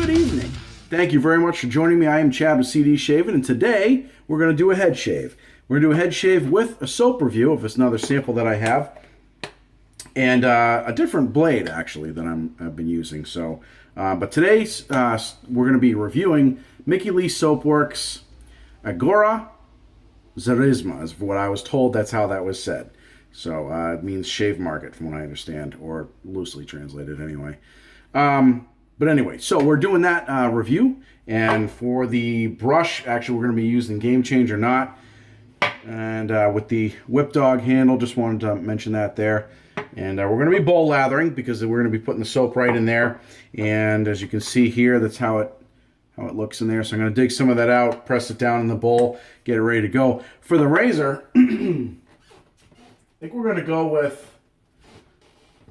Good evening. Thank you very much for joining me. I am Chad with CD Shaving, and today we're going to do a head shave. We're going to do a head shave with a soap review of another sample that I have, and a different blade actually than I've been using. So, but today we're going to be reviewing Mickey Lee Soapworks Agora Xyrisma, is what I was told. That's how that was said. So it means shave market, from what I understand, or loosely translated anyway. But anyway, so we're doing that review, and for the brush, actually we're going to be using Game Changer Knot, and with the Whip Dog handle, just wanted to mention that there. And we're going to be bowl lathering because we're going to be putting the soap right in there, and as you can see here, that's how it looks in there. So I'm going to dig some of that out, press it down in the bowl, get it ready to go. For the razor, I think we're going to go with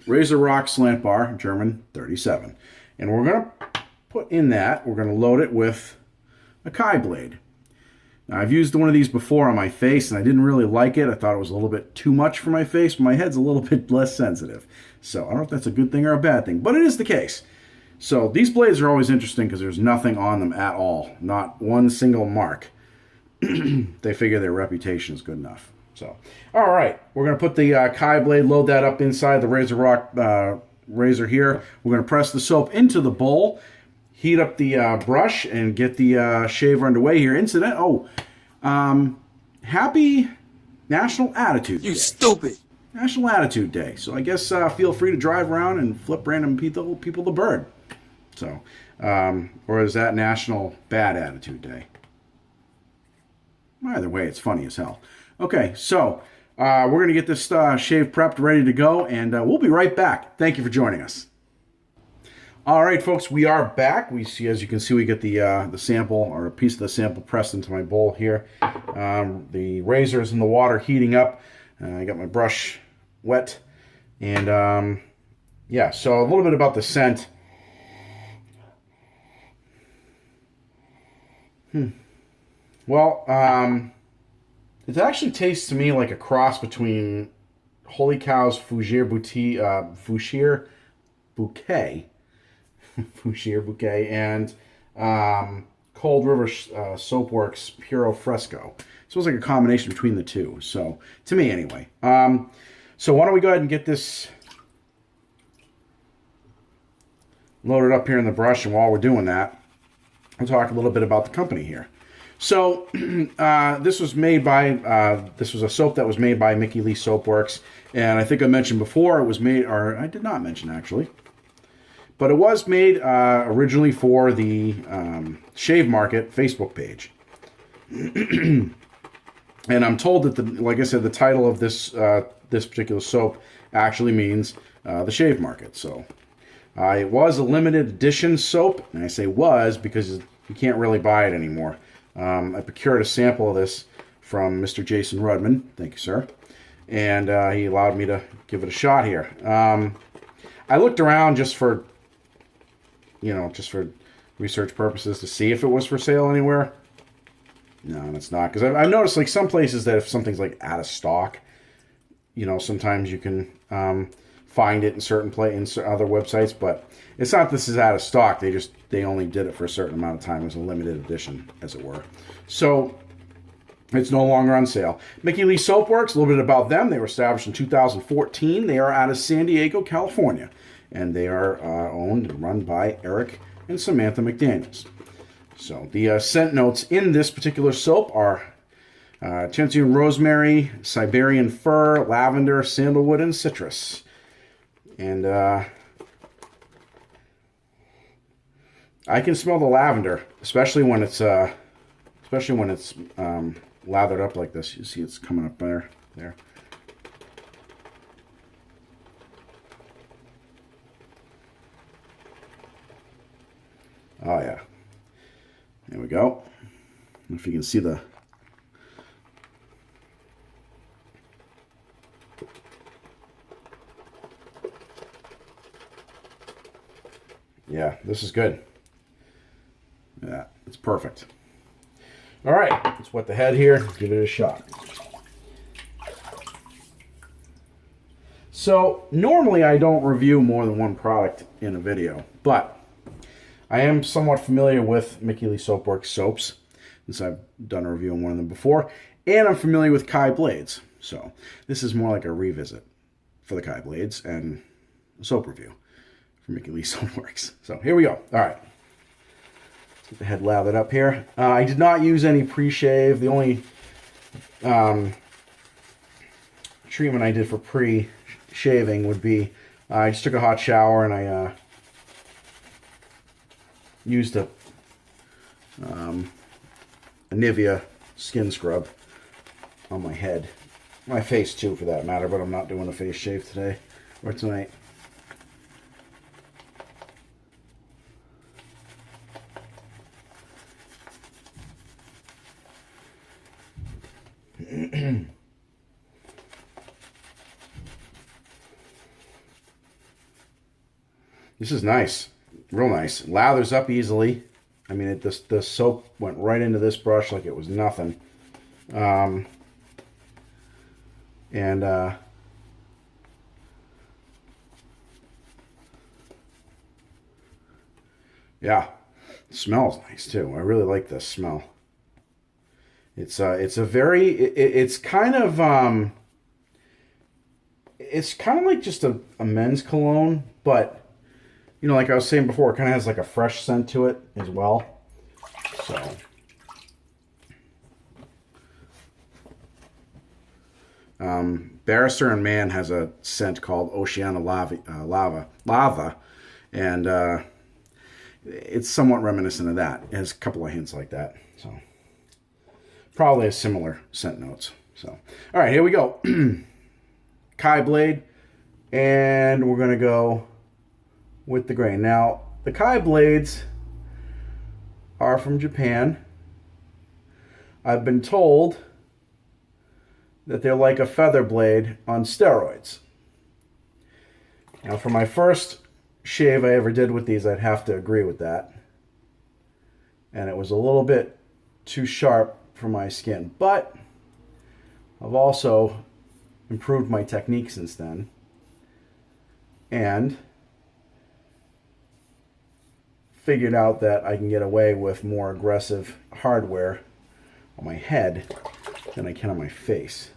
Razorock Slant Bar, German 37. And we're going to put in that, we're going to load it with a Kai blade. Now, I've used one of these before on my face, and I didn't really like it. I thought it was a little bit too much for my face, but my head's a little bit less sensitive. So I don't know if that's a good thing or a bad thing, but it is the case. So these blades are always interesting because there's nothing on them at all. Not one single mark. They figure their reputation is good enough. So, all right, we're going to put the Kai blade, load that up inside the Razorock razor here. We're going to press the soap into the bowl, heat up the brush, and get the shaver underway here. Happy National Attitude Day. You stupid. National Attitude Day. So I guess feel free to drive around and flip random people the bird. So, or is that National Bad Attitude Day? Either way, it's funny as hell. Okay, so we're going to get this shave prepped, ready to go, and we'll be right back. Thank you for joining us. All right, folks, we are back. We see, as you can see, we get the sample, or a piece of the sample, pressed into my bowl here. The razor is in the water, heating up. I got my brush wet, and yeah. So a little bit about the scent. Well, it actually tastes to me like a cross between Holy Cow's Fougere Bouquet, Fougere Bouquet, and Cold River Soapworks Puro Fresco. So it's like a combination between the two. So to me, anyway. So why don't we go ahead and get this loaded up here in the brush, and while we're doing that, I'll talk a little bit about the company here. So this was a soap that was made by Mickey Lee Soapworks, and I think I mentioned before it was made, or I did not mention actually, but it was made originally for the Shave Market Facebook page. And I'm told that, like I said, the title of this particular soap actually means the Shave Market. So it was a limited edition soap, and I say was because you can't really buy it anymore. I procured a sample of this from Mr. Jason Rudman. Thank you, sir. And he allowed me to give it a shot here. I looked around just for research purposes to see if it was for sale anywhere. No, it's not. Because I've noticed, like, some places that if something's, like, out of stock, sometimes you can find it in certain other websites, but it's not this is out of stock. They only did it for a certain amount of time. It was a limited edition, as it were. So it's no longer on sale. Mickey Lee Soapworks, a little bit about them. They were established in 2014. They are out of San Diego, California, and they are owned and run by Eric and Samantha McDaniels. So the scent notes in this particular soap are gentian rosemary, Siberian fir, lavender, sandalwood, and citrus. And I can smell the lavender, especially when it's lathered up like this. You see, it's coming up there. Oh yeah, there we go. I don't know if you can see the. Yeah, this is good. Yeah, it's perfect. All right, let's wet the head here. Give it a shot. So normally I don't review more than one product in a video, but I am somewhat familiar with Mickey Lee Soapworks soaps, since I've done a review on one of them before, and I'm familiar with Kai blades. So this is more like a revisit for the Kai blades and a soap review for Mickey Lee Soapworks. So here we go. All right. Let's get the head lathered up here. I did not use any pre-shave. The only treatment I did for pre-shaving would be I just took a hot shower and I used a Nivea skin scrub on my head. My face too, for that matter, but I'm not doing a face shave today or tonight. This is nice, real nice. Lathers up easily. I mean, the soap went right into this brush like it was nothing. Yeah, it smells nice too. I really like this smell. It's a very it's kind of like just a men's cologne, but you know, like I was saying before, it kind of has like a fresh scent to it as well. So Barrister and Man has a scent called Oceana Lava, and it's somewhat reminiscent of that. It has a couple of hints like that, so probably a similar scent notes. So, all right, here we go. Kai blade, and we're gonna go with the grain. Now, the Kai blades are from Japan. I've been told that they're like a feather blade on steroids. Now, for my first shave I ever did with these, I'd have to agree with that. And it was a little bit too sharp for my skin. But I've also improved my technique since then. And figured out that I can get away with more aggressive hardware on my head than I can on my face.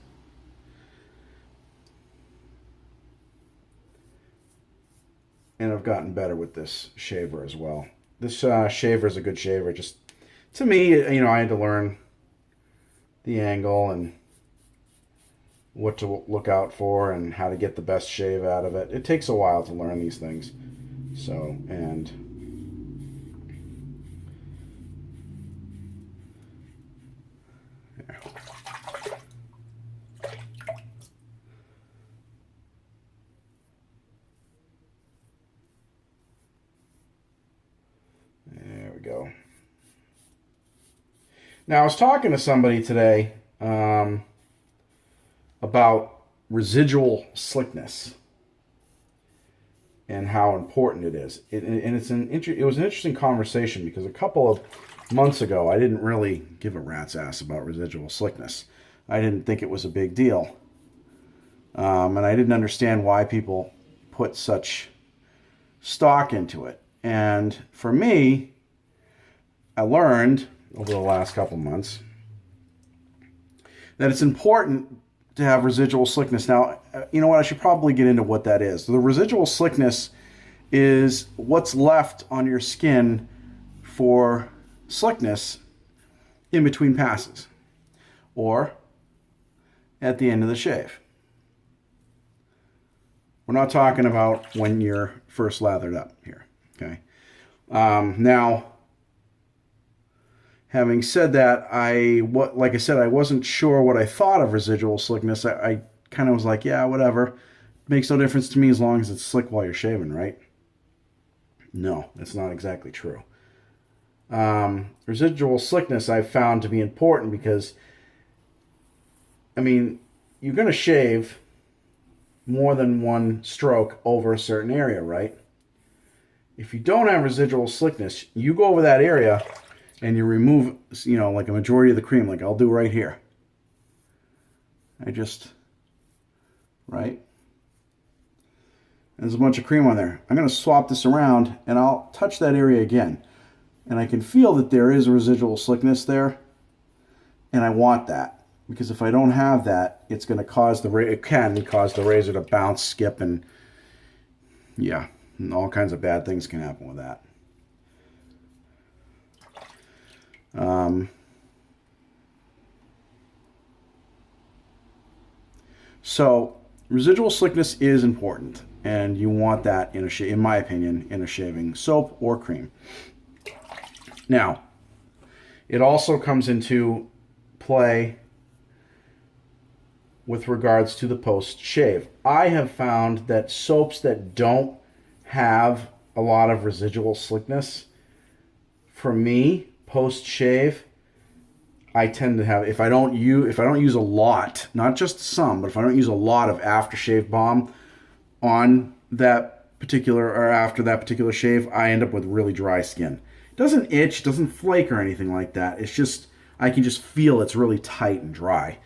And I've gotten better with this shaver as well. This shaver is a good shaver. Just to me, you know, I had to learn the angle and what to look out for and how to get the best shave out of it. It takes a while to learn these things. So, and there we go. Now, I was talking to somebody today about residual slickness and how important it is. It was an interesting conversation because a couple of months ago, I didn't really give a rat's ass about residual slickness. I didn't think it was a big deal. And I didn't understand why people put such stock into it. And for me, I learned over the last couple months that it's important to have residual slickness. Now, you know what? I should probably get into what that is. So the residual slickness is what's left on your skin for slickness in between passes or at the end of the shave. We're not talking about when you're first lathered up here, okay? Now, having said that, like I said, I wasn't sure what I thought of residual slickness. I kind of was like, yeah, whatever. Makes no difference to me as long as it's slick while you're shaving, right? No, that's not exactly true. Residual slickness I've found to be important because, I mean, you're going to shave more than one stroke over a certain area, right? If you don't have residual slickness, you go over that area and you remove, you know, like a majority of the cream, like I'll do right here. Right? there's a bunch of cream on there. I'm going to swap this around, and I'll touch that area again. And I can feel that there is residual slickness there, and I want that. Because if I don't have that, it's going to cause it can cause the razor to bounce, skip, and yeah, and all kinds of bad things can happen with that. So residual slickness is important, and you want that in my opinion, in a shaving soap or cream. Now, it also comes into play with regards to the post-shave. I have found that soaps that don't have a lot of residual slickness, for me, post-shave, I tend to have, if I don't use a lot, not just some, but if I don't use a lot of aftershave balm on that particular, or after that particular shave, I end up with really dry skin. It doesn't itch, doesn't flake or anything like that. It's just, I can just feel it's really tight and dry.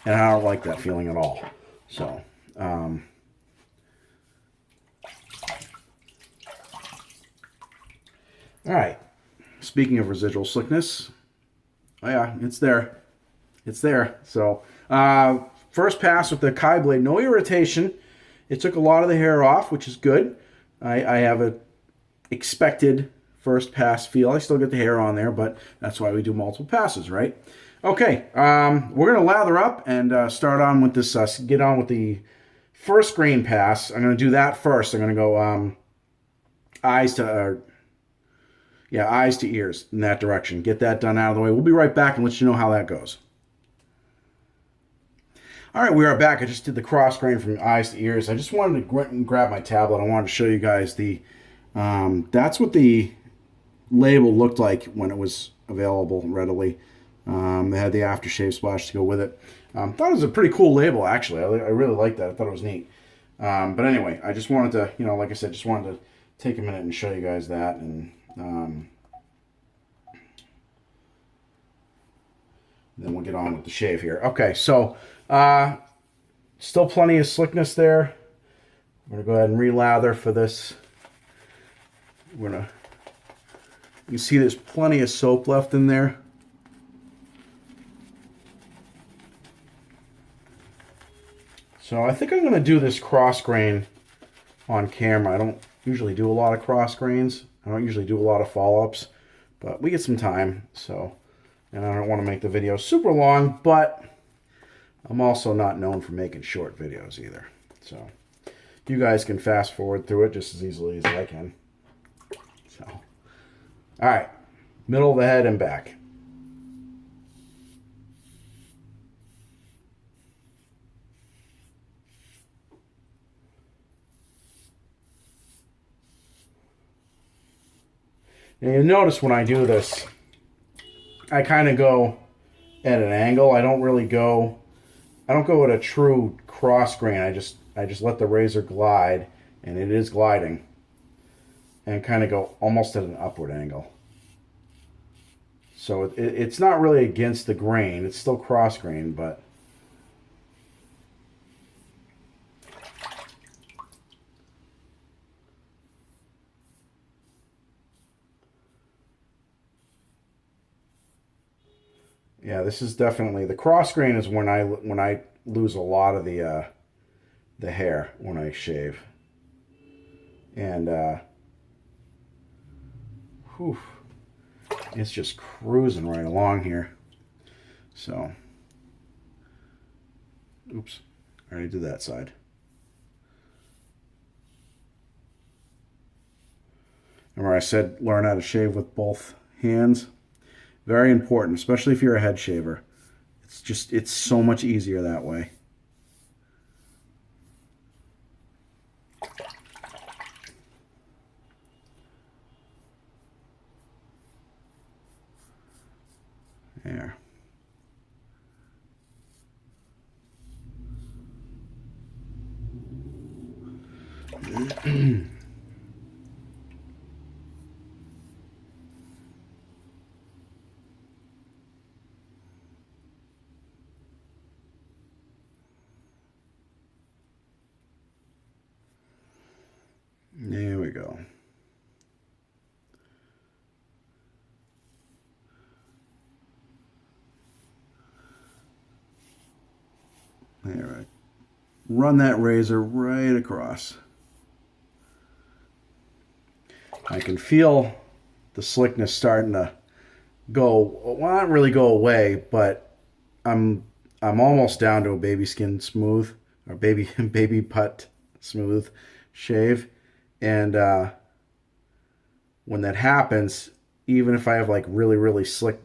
And I don't like that feeling at all. So, all right. Speaking of residual slickness, oh yeah, it's there. It's there. So, first pass with the Kai blade, no irritation. It took a lot of the hair off, which is good. I have a expected first pass feel. I still get the hair on there, but that's why we do multiple passes, right? Okay, we're going to lather up and start on with this, get on with the first grain pass. I'm going to do that first. I'm going to go eyes to ears in that direction. Get that done out of the way. We'll be right back and let you know how that goes. All right, we are back. I just did the cross grain from eyes to ears. I just wanted to grab my tablet. I wanted to show you guys that's what the label looked like when it was available readily. They had the aftershave splash to go with it. Thought it was a pretty cool label, actually. I really liked that. I thought it was neat. But anyway, I just wanted to, like I said, just wanted to take a minute and show you guys that. And then we'll get on with the shave here. Okay, so still plenty of slickness there. I'm going to go ahead and relather for this. You can see there's plenty of soap left in there. So I think I'm going to do this cross grain on camera. I don't usually do a lot of cross grains. I don't usually do a lot of follow-ups, but we get some time, so, and I don't want to make the video super long, but I'm also not known for making short videos either. So you guys can fast forward through it just as easily as I can. So, all right, middle of the head and back. Now you'll notice when I do this, I kind of go at an angle. I don't go at a true cross grain. I just let the razor glide, and it is gliding, and kind of go almost at an upward angle. So it's not really against the grain. It's still cross grain, but yeah, this is definitely, the cross grain is when I lose a lot of the hair when I shave. And it's just cruising right along here. So, oops, I already did that side. Remember I said learn how to shave with both hands? Very important, especially if you're a head shaver. It's so much easier that way. There. There we go. All right. Run that razor right across. I can feel the slickness starting to go, well, not really go away, but I'm almost down to a baby skin smooth, or baby putt smooth shave. And when that happens, even if I have like really slick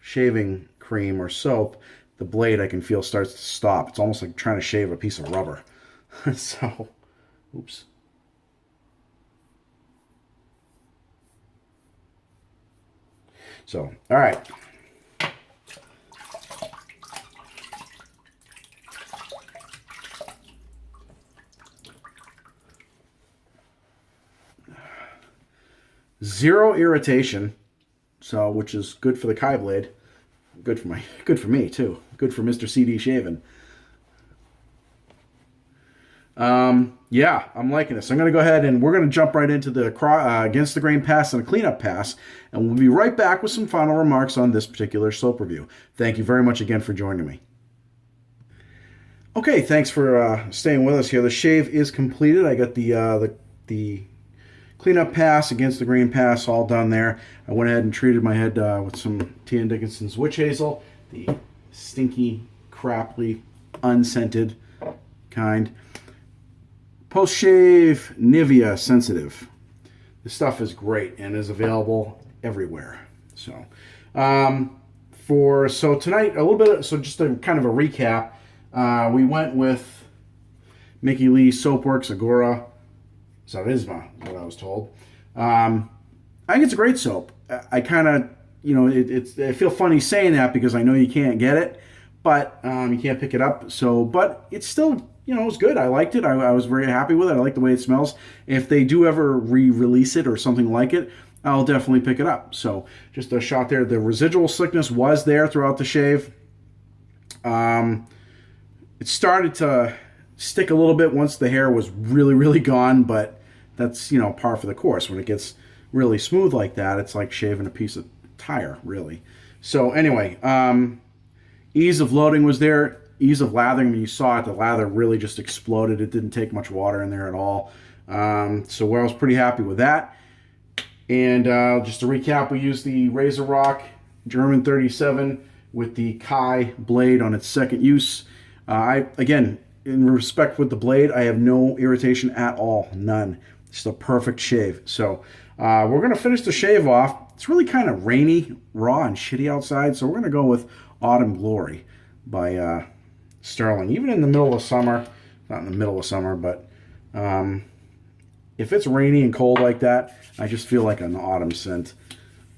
shaving cream or soap, the blade I can feel starts to stop. It's almost like trying to shave a piece of rubber. So, oops. So, all right. Zero irritation, so which is good for the Kai blade. Good for me too. Good for Mr. CD Shaving. Yeah, I'm liking this. I'm going to go ahead and we're going to jump right into the against the grain pass and a cleanup pass, and we'll be right back with some final remarks on this particular soap review. Thank you very much again for joining me. Okay, thanks for staying with us here. The shave is completed. I got the cleanup pass against the grain pass all done there. I went ahead and treated my head with some T. Dickinson's witch hazel, the stinky, crapply, unscented kind. Post-shave Nivea Sensitive. This stuff is great and is available everywhere. So, so tonight, a little bit, so just a kind of a recap, we went with Mickey Lee Soapworks Agora Xyrisma, what I was told. I think it's a great soap. I kind of, I feel funny saying that because I know you can't get it, but you can't pick it up. So, but it's still, it was good. I liked it. I was very happy with it. I like the way it smells. If they do ever re-release it or something like it, I'll definitely pick it up. So, just a shot there. The residual slickness was there throughout the shave. It started to stick a little bit once the hair was really gone, but that's, par for the course. When it gets really smooth like that, it's like shaving a piece of tire, really. So anyway, ease of loading was there. Ease of lathering, when you saw it, the lather really just exploded. It didn't take much water in there at all. So I was pretty happy with that. And just to recap, we used the Razorock German 37 with the Kai blade on its second use. Again, in respect with the blade, I have no irritation at all. None. It's a perfect shave. So we're going to finish the shave off. It's really kind of rainy, raw, and shitty outside, so we're going to go with Autumn Glory by Sterling. Even in the middle of summer, not in the middle of summer, but if it's rainy and cold like that, I just feel like an autumn scent.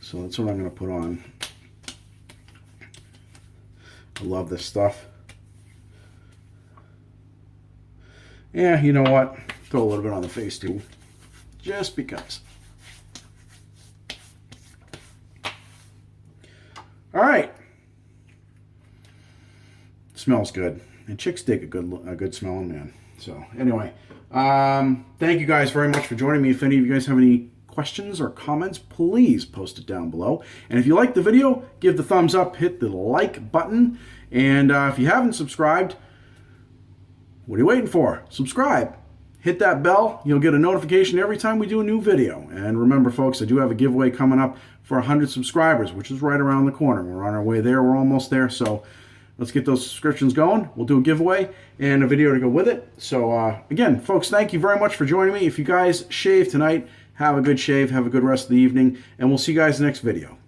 So that's what I'm going to put on. I love this stuff. Yeah, you know what? Throw a little bit on the face too, just because. All right. Smells good, and chicks dig a good smelling man. So anyway, thank you guys very much for joining me. If any of you guys have any questions or comments, please post it down below. And if you like the video, give the thumbs up, hit the like button, and if you haven't subscribed, what are you waiting for? Subscribe. Hit that bell. You'll get a notification every time we do a new video. And remember, folks, I do have a giveaway coming up for 100 subscribers, which is right around the corner. We're on our way there. We're almost there. So let's get those subscriptions going. We'll do a giveaway and a video to go with it. So again, folks, thank you very much for joining me. If you guys shave tonight, have a good shave. Have a good rest of the evening. And we'll see you guys in the next video.